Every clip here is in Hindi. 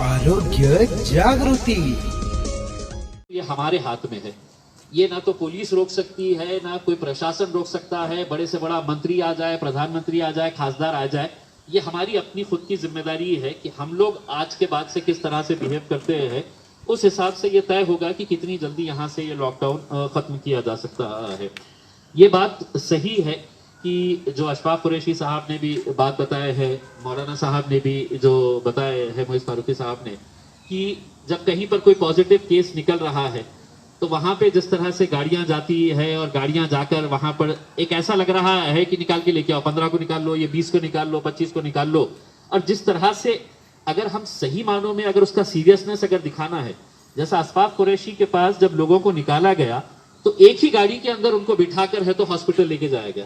आरोग्य जागृति ये हमारे हाथ में है। ये ना तो पुलिस रोक सकती है, ना कोई प्रशासन रोक सकता है। बड़े से बड़ा मंत्री आ जाए, प्रधानमंत्री आ जाए, खासदार आ जाए, ये हमारी अपनी खुद की जिम्मेदारी है कि हम लोग आज के बाद से किस तरह से बिहेव करते हैं। उस हिसाब से ये तय होगा कि कितनी जल्दी यहाँ से ये लॉकडाउन खत्म किया जा सकता है। ये बात सही है कि जो अशफाक कुरैशी साहब ने भी बात बताए है, मौलाना साहब ने भी जो बताए है, मोइज फारूकी साहब ने, कि जब कहीं पर कोई पॉजिटिव केस निकल रहा है तो वहां पे जिस तरह से गाड़ियां जाती है और गाड़ियां जाकर वहां पर एक ऐसा लग रहा है कि निकाल के लेके आओ, 15 को निकाल लो, ये 20 को निकाल लो, 25 को निकाल लो। और जिस तरह से अगर हम सही मानों में अगर उसका सीरियसनेस अगर दिखाना है, जैसा अशफाक कुरैशी के पास जब लोगों को निकाला गया तो एक ही गाड़ी के अंदर उनको बिठाकर है तो हॉस्पिटल लेके जाया गया।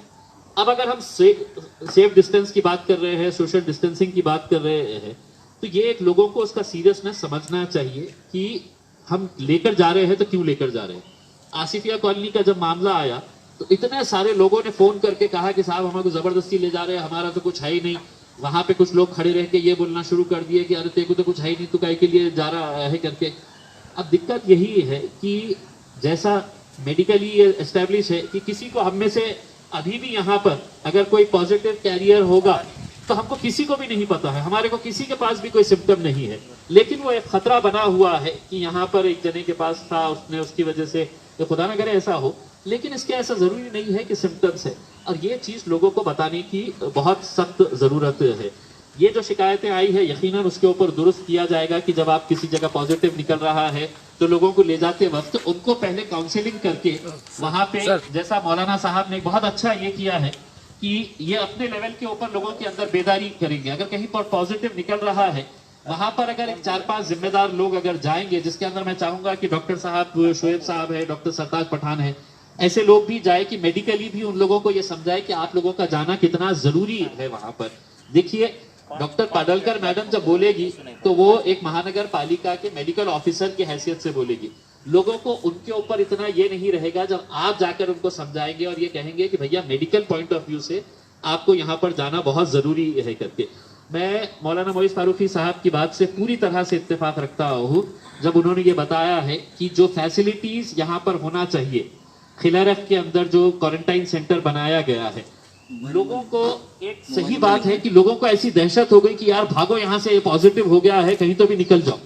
अब अगर हम सेफ डिस्टेंस की बात कर रहे हैं, सोशल डिस्टेंसिंग की बात कर रहे हैं, तो ये एक लोगों को उसका सीरियसनेस समझना चाहिए कि हम लेकर जा रहे हैं तो क्यों लेकर जा रहे हैं। आसिफिया कॉलोनी का जब मामला आया तो इतने सारे लोगों ने फोन करके कहा कि साहब हमारे को जबरदस्ती ले जा रहे हैं, हमारा तो कुछ है ही नहीं। वहां पे कुछ लोग खड़े रह के ये बोलना शुरू कर दिए कि अरे तेरे को तो कुछ है ही नहीं, तू काहे के लिए जा रहा है करके। अब दिक्कत यही है कि जैसा मेडिकली एस्टेब्लिश है कि किसी को हम में से अभी भी यहाँ पर अगर कोई पॉजिटिव कैरियर होगा तो हमको किसी को भी नहीं पता है, हमारे को किसी के पास भी कोई सिम्टम नहीं है, लेकिन वो एक खतरा बना हुआ है कि यहाँ पर एक जने के पास था, उसने उसकी वजह से, तो खुदा न करे ऐसा हो, लेकिन इसके ऐसा जरूरी नहीं है कि सिम्टम्स है। और ये चीज लोगों को बताने की बहुत सख्त जरूरत है। ये जो शिकायतें आई है यकीनन उसके ऊपर दुरुस्त किया जाएगा कि जब आप किसी जगह पॉजिटिव निकल रहा है तो लोगों को ले जाते वक्त उनको पहले काउंसलिंग करके वहां पे, जैसा मौलाना साहब ने बहुत अच्छा ये किया है कि ये अपने लेवल के ऊपर लोगों के अंदर बेदारी करेंगे। अगर कहीं पर पॉजिटिव निकल रहा है वहां पर अगर 4-5 जिम्मेदार लोग अगर जाएंगे, जिसके अंदर मैं चाहूंगा कि डॉक्टर साहब शोएब साहब है, डॉक्टर सरताज पठान है, ऐसे लोग भी जाए कि मेडिकली भी उन लोगों को ये समझाए कि आप लोगों का जाना कितना जरूरी है वहां पर। देखिए डॉक्टर पाडलकर मैडम जब बोलेगी तो वो एक महानगर पालिका के मेडिकल ऑफिसर की हैसियत से बोलेगी। लोगों को उनके ऊपर इतना ये नहीं रहेगा जब आप जाकर उनको समझाएंगे और ये कहेंगे कि भैया मेडिकल पॉइंट ऑफ व्यू से आपको यहाँ पर जाना बहुत जरूरी है करके। मैं मौलाना मोइज फारूकी साहब की बात से पूरी तरह से इत्तेफाक रखता हूँ जब उन्होंने ये बताया है कि जो फैसिलिटीज यहाँ पर होना चाहिए, खिलारख के अंदर जो क्वारंटाइन सेंटर बनाया गया है, लोगों को एक सही बात है कि लोगों को ऐसी दहशत हो गई कि यार भागो यहाँ से, ये पॉजिटिव हो गया है, कहीं तो भी निकल जाओ।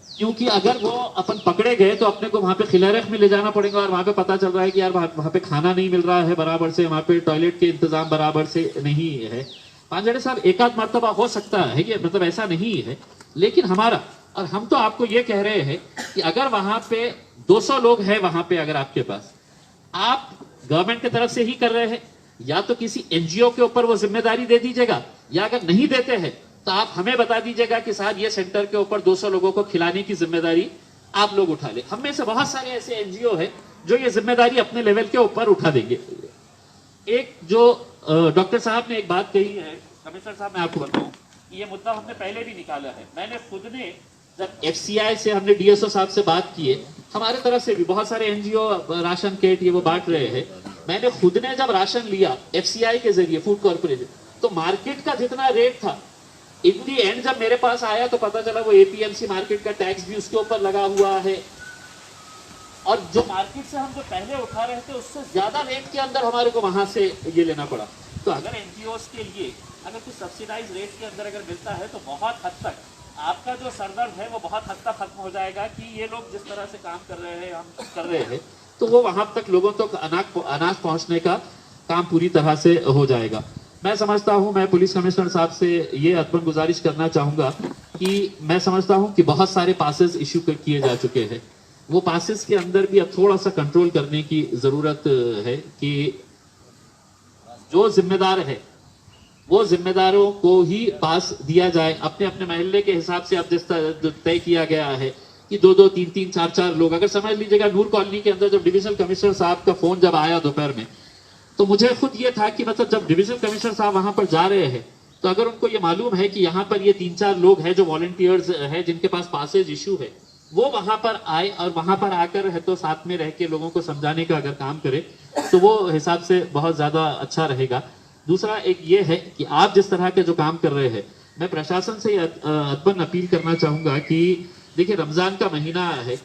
क्योंकि अगर वो अपन पकड़े गए तो अपने को वहां पे खिलारख में ले जाना पड़ेगा और वहां पे पता चल रहा है कि यार वहां पे खाना नहीं मिल रहा है बराबर से, वहां पे टॉयलेट के इंतजाम बराबर से नहीं है। पांजड़े साहब एक आध मर्तबा हो सकता है, ये मतलब ऐसा नहीं है, लेकिन हमारा, और हम तो आपको ये कह रहे हैं कि अगर वहां पे 200 लोग हैं, वहां पे अगर आपके पास, आप गवर्नमेंट की तरफ से ही कर रहे हैं, या तो किसी एनजीओ के ऊपर वो जिम्मेदारी दे दीजिएगा, या अगर नहीं देते हैं तो आप हमें बता दीजिएगा कि साहब ये सेंटर के ऊपर 200 लोगों को खिलाने की जिम्मेदारी आप लोग उठा ले। हम में से बहुत सारे ऐसे एनजीओ हैं जो ये जिम्मेदारी अपने लेवल के ऊपर उठा देंगे। एक जो डॉक्टर साहब ने एक बात कही है, कमिश्नर साहब मैं आपको बताऊं, ये मुद्दा हमने पहले भी निकाला है। मैंने खुद ने जब एफसीआई से हमने डीएसओ साहब से बात की है, हमारे तरफ से भी बहुत सारे एनजीओ राशन किट ये वो बांट रहे हैं, मैंने खुद ने जब राशन लिया एफसीआई के जरिए, फूड कॉर्पोरेशन, तो मार्केट का जितना रेट था, इन दी एंड जब मेरे पास आया तो पता चला वो एपीएमसी मार्केट का टैक्स भी उसके ऊपर लगा हुआ है, और जो मार्केट से हम जो पहले उठा रहे थे उससे ज्यादा रेट के अंदर हमारे को वहां से ये लेना पड़ा। तो अगर एनजीओस के लिए अगर कुछ सब्सिडाइज रेट के अंदर अगर मिलता है तो बहुत हद तक आपका जो सरदर्द है वो बहुत हद तक खत्म हो जाएगा कि ये लोग जिस तरह से काम कर रहे हैं, हम कर रहे हैं, तो वो वहां तक लोगों तक अनाज पहुंचने का काम पूरी तरह से हो जाएगा। मैं समझता हूं, मैं पुलिस कमिश्नर साहब से ये अतमन गुजारिश करना चाहूंगा कि मैं समझता हूं कि बहुत सारे पासेस इश्यू किए जा चुके हैं, वो पासेस के अंदर भी अब थोड़ा सा कंट्रोल करने की जरूरत है कि जो जिम्मेदार है वो जिम्मेदारों को ही पास दिया जाए अपने अपने महल्ले के हिसाब से। अब जिस तय किया गया है कि 2-2, 3-3, 4-4 लोग, अगर समझ लीजिएगा नूर कॉलोनी के अंदर जब डिविजनल कमिश्नर साहब का फोन जब आया दोपहर में, तो मुझे खुद ये था कि मतलब जब डिविजनल कमिश्नर साहब वहां पर जा रहे हैं तो अगर उनको ये मालूम है कि यहाँ पर ये 3-4 लोग हैं जो वॉलंटियर्स हैं जिनके पास पासेज इशू है, वो वहां पर आए और वहां पर आकर है तो साथ में रह के लोगों को समझाने का अगर काम करे तो वो हिसाब से बहुत ज्यादा अच्छा रहेगा। दूसरा एक ये है कि आप जिस तरह के जो काम कर रहे हैं, मैं प्रशासन से अदबन अपील करना चाहूंगा कि देखिए रमजान का महीना है,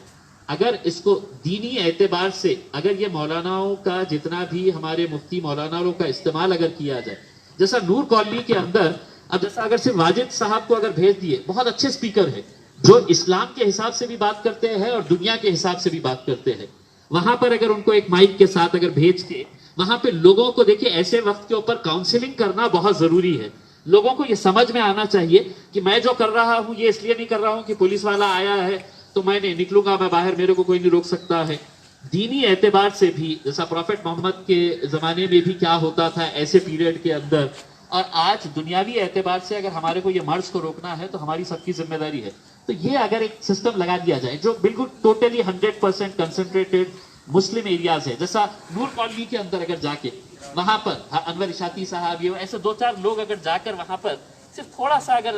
अगर इसको दीनी एतबार से अगर ये मौलानाओं का जितना भी हमारे मुफ्ती मौलानाओं का इस्तेमाल अगर किया जाए, जैसा नूर कॉलोनी के अंदर अब जैसा अगर सिर्फ वाजिद साहब को अगर भेज दिए, बहुत अच्छे स्पीकर है जो इस्लाम के हिसाब से भी बात करते हैं और दुनिया के हिसाब से भी बात करते हैं, वहां पर अगर उनको एक माइक के साथ अगर भेज के वहां पे लोगों को देखिए ऐसे वक्त के ऊपर काउंसलिंग करना बहुत जरूरी है। लोगों को ये समझ में आना चाहिए कि मैं जो कर रहा हूं ये इसलिए नहीं कर रहा हूं कि पुलिस वाला आया है तो मैं नहीं निकलूंगा, मैं बाहर, मेरे को कोई नहीं रोक सकता है। दीनी एतबार से भी जैसा प्रॉफेट मोहम्मद के जमाने में भी क्या होता था ऐसे पीरियड के अंदर, और आज दुनियावी एतबार से अगर हमारे को ये मर्ज को रोकना है तो हमारी सबकी जिम्मेदारी है। तो ये अगर एक सिस्टम लगा दिया जाए जो बिल्कुल टोटली 100% कंसंट्रेटेड मुस्लिम एरियाज है, जैसा नूर कॉलोनी के अंदर अगर जाके वहां पर अनवर इशाती साहब ये ऐसे 2-4 लोग अगर जाकर वहां पर सिर्फ थोड़ा सा अगर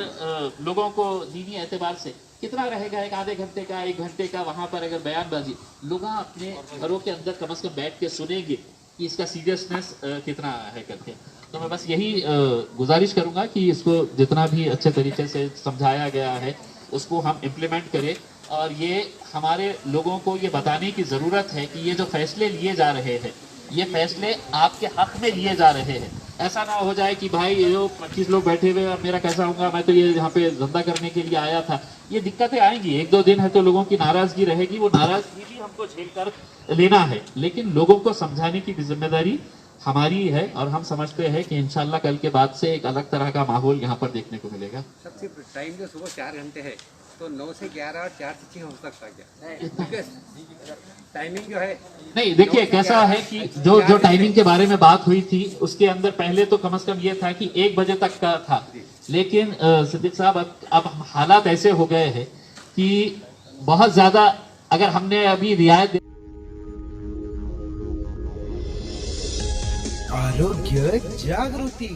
लोगों को दीनी एतबार से कितना रहेगा, एक आधे घंटे का 1 घंटे का वहां पर अगर बयानबाजी लोग अपने घरों के अंदर कम से कम बैठ के सुनेंगे कि इसका सीरियसनेस कितना है करके। तो मैं बस यही गुजारिश करूंगा कि इसको जितना भी अच्छे तरीके से समझाया गया है उसको हम इम्प्लीमेंट करें, और ये हमारे लोगों को ये बताने की ज़रूरत है कि ये जो फैसले लिए जा रहे हैं ये फैसले आपके हक में लिए जा रहे हैं। ऐसा ना हो जाए कि भाई ये जो 25 लोग बैठे हुए हैं मेरा कैसा होगा, मैं तो ये यहाँ पे धंधा करने के लिए आया था। ये दिक्कतें आएंगी, 1-2 दिन है तो लोगों की नाराजगी रहेगी, वो नाराजगी भी हमको झेल कर लेना है, लेकिन लोगों को समझाने की भी जिम्मेदारी हमारी है। और हम समझते हैं कि इंशाल्लाह कल के बाद से एक अलग तरह का माहौल यहाँ पर देखने को मिलेगा। सबसे टाइम जो सुबह 4 घंटे है तो 9 से 11 और 4 से 6 हो सकता क्या? टाइमिंग जो है नहीं, देखिए कैसा है कि जो टाइमिंग के बारे में बात हुई थी उसके अंदर पहले तो कम से कम ये था कि 1 बजे तक का था, लेकिन सिद्दीक साहब अब हालात ऐसे हो गए हैं कि बहुत ज्यादा अगर हमने अभी रियायत आरोग्य जागृती।